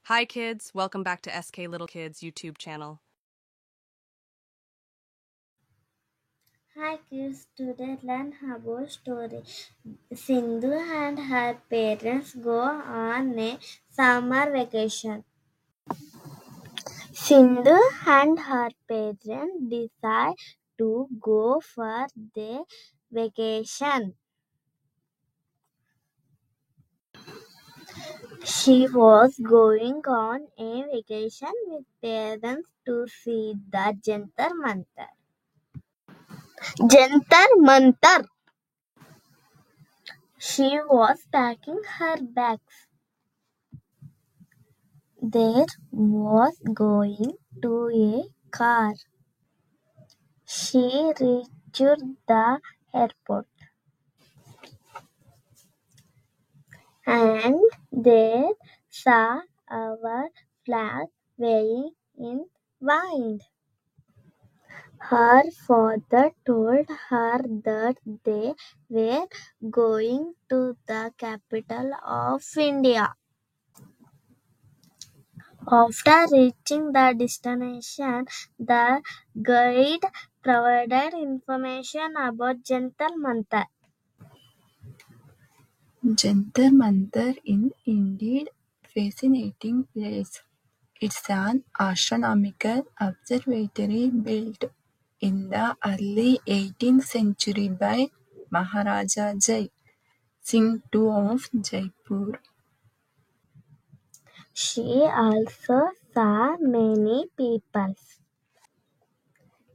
Hi kids, welcome back to SK Little Kids YouTube channel. Hi kids, today learn about story. Sindhu and her parents go on a summer vacation. Sindhu and her parents decide to go for their vacation. She was going on a vacation with parents to see the Jantar Mantar. Jantar Mantar. She was packing her bags. There was going to a car. She reached the airport and there saw our flag waving in wind. Her father told her that they were going to the capital of India. After reaching the destination, the guide provided information about Jantar Mantar. Jantar Mantar is indeed fascinating place. It's an astronomical observatory built in the early 18th century by Maharaja Jai Singh II of Jaipur. She also saw many people,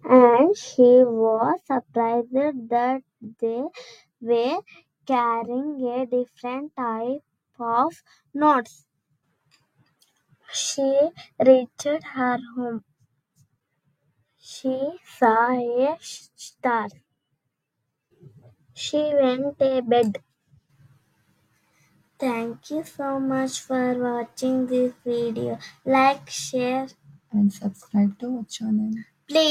and she was surprised that they were carrying a different type of notes. She reached her home. She saw a star. She went to bed. Thank you so much for watching this video. Like, share, And subscribe to our channel. please.